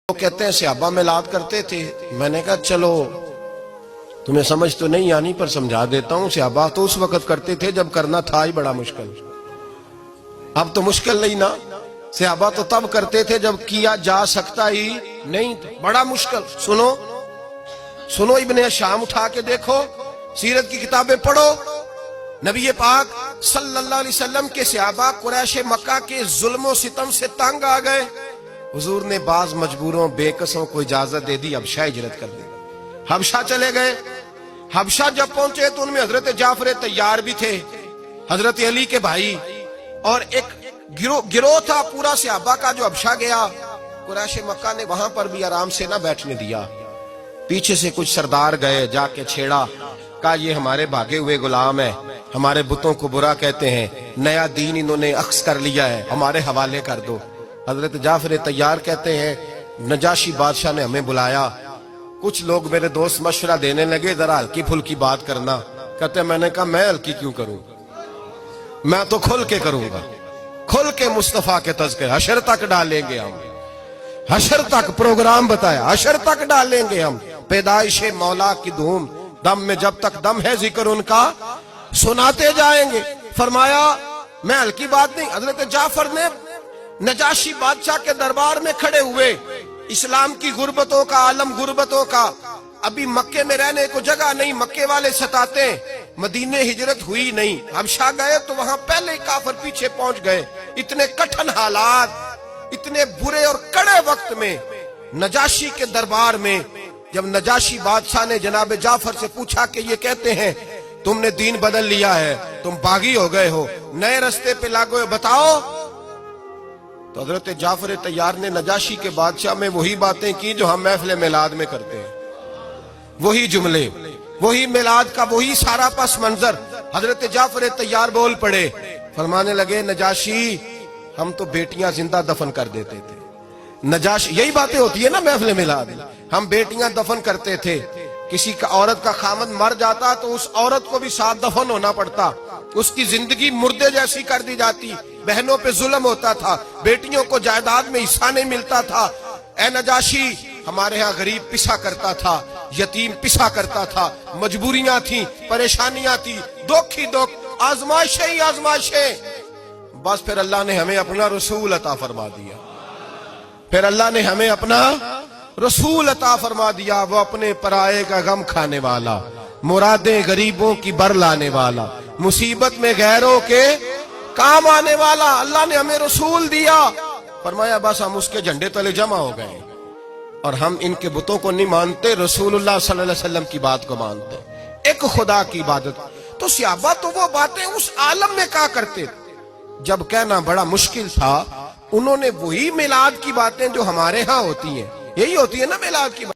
وہ کہتے ہیں صحابہ میلاد کرتے تھے. میں نے کہا چلو تمہیں سمجھ تو نہیں آنی پر سمجھا دیتا ہوں. صحابہ تو اس وقت کرتے تھے جب کرنا تھا ہی بڑا مشکل. اب تو مشکل نہیں نا. صحابہ تو تب کرتے تھے جب کیا جا سکتا ہی نہیں تھا. بڑا مشکل. سنو ابن شام اٹھا کے دیکھو, سیرت کی کتابیں پڑھو. نبی پاک صلی اللہ علیہ وسلم کے صحابہ قریش مکہ کے ظلم و ستم سے تنگ آ گئے. حضور نے بعض مجبوروں بے قصوں کو اجازت دے دی حبشہ ہجرت کر دی. حبشہ چلے گئے. حبشہ جب پہنچے تو ان میں حضرت جعفر طیار بھی تھے, حضرت علی کے بھائی, اور ایک گروہ تھا پورا صحابہ کا جو حبشہ گیا. قریش مکہ نے وہاں پر بھی آرام سے نہ بیٹھنے دیا. پیچھے سے کچھ سردار گئے, جا کے چھیڑا, کہا یہ ہمارے بھاگے ہوئے غلام ہے, ہمارے بتوں کو برا کہتے ہیں, نیا دین انہوں نے اخذ کر لیا ہے, ہمارے حوالے کر دو. حضرت جعفر طیار کہتے ہیں نجاشی بادشاہ نے ہمیں بلایا. کچھ لوگ میرے دوست مشورہ دینے لگے ذرا ہلکی پھلکی بات کرنا. کہتے ہیں میں نے کہا میں ہلکی کیوں کروں, میں تو کھل کے کروں گا. کھل کے مصطفیٰ کے تذکرے حشر تک ڈالیں گے ہم. حشر تک پروگرام بتایا, حشر تک ڈالیں گے ہم. پیدائش مولا کی دھوم, دم میں جب تک دم ہے ذکر ان کا سناتے جائیں گے. فرمایا میں ہلکی بات نہیں. حضرت جعفر نے نجاشی بادشاہ کے دربار میں کھڑے ہوئے, اسلام کی غربتوں کا عالم, غربتوں کا, ابھی مکے میں رہنے کو جگہ نہیں, مکے والے ستاتے, مدینے ہجرت ہوئی نہیں. حبشہ گئے تو وہاں پہلے ہی کافر پیچھے پہنچ گئے. اتنے کٹھن حالات, اتنے برے اور کڑے وقت میں نجاشی کے دربار میں جب نجاشی بادشاہ نے جناب جعفر سے پوچھا کہ یہ کہتے ہیں تم نے دین بدل لیا ہے, تم باغی ہو گئے ہو, نئے رستے پہ لاگو ہے, بتاؤ. تو حضرت جعفر طیار نے نجاشی کے بادشاہ میں وہی باتیں کی جو ہم محفل میلاد میں کرتے ہیں. وہی جملے, وہی میلاد کا وہی سارا پس منظر. حضرت جعفر طیار بول پڑے, فرمانے لگے نجاشی ہم تو بیٹیاں زندہ دفن کر دیتے تھے. نجاشی, یہی باتیں ہوتی ہے نا محفل میلاد, ہم بیٹیاں دفن کرتے تھے. کسی کا عورت کا خامد مر جاتا تو اس عورت کو بھی ساتھ دفن ہونا پڑتا, اس کی زندگی مردے جیسی کر دی جاتی. بہنوں پہ ظلم ہوتا تھا, بیٹیوں کو جائیداد میں حصہ نہیں ملتا تھا. اے نجاشی ہمارے ہاں غریب پسا کرتا تھا, یتیم پسا کرتا تھا, مجبوریاں تھیں, پریشانیاں تھیں, دکھ ہی دکھ, آزمائشیں ہی آزمائشیں. بس پھر اللہ نے ہمیں اپنا رسول عطا فرما دیا. پھر اللہ نے ہمیں اپنا رسول عطا فرما دیا. وہ اپنے پرائے کا غم کھانے والا, مرادیں غریبوں کی بر لانے والا, مصیبت میں غیروں کے کام آنے والا. اللہ نے ہمیں رسول دیا. فرمایا بس ہم اس کے جھنڈے تلے جمع ہو گئے اور ہم ان کے بتوں کو نہیں مانتے, رسول اللہ صلی اللہ علیہ وسلم کی بات کو مانتے, ایک خدا کی عبادت. تو صحابہ تو وہ باتیں اس عالم میں کہا کرتے تھے جب کہنا بڑا مشکل تھا. انہوں نے وہی میلاد کی باتیں جو ہمارے ہاں ہوتی ہیں, یہی ہوتی ہے نا میلاد کی بات.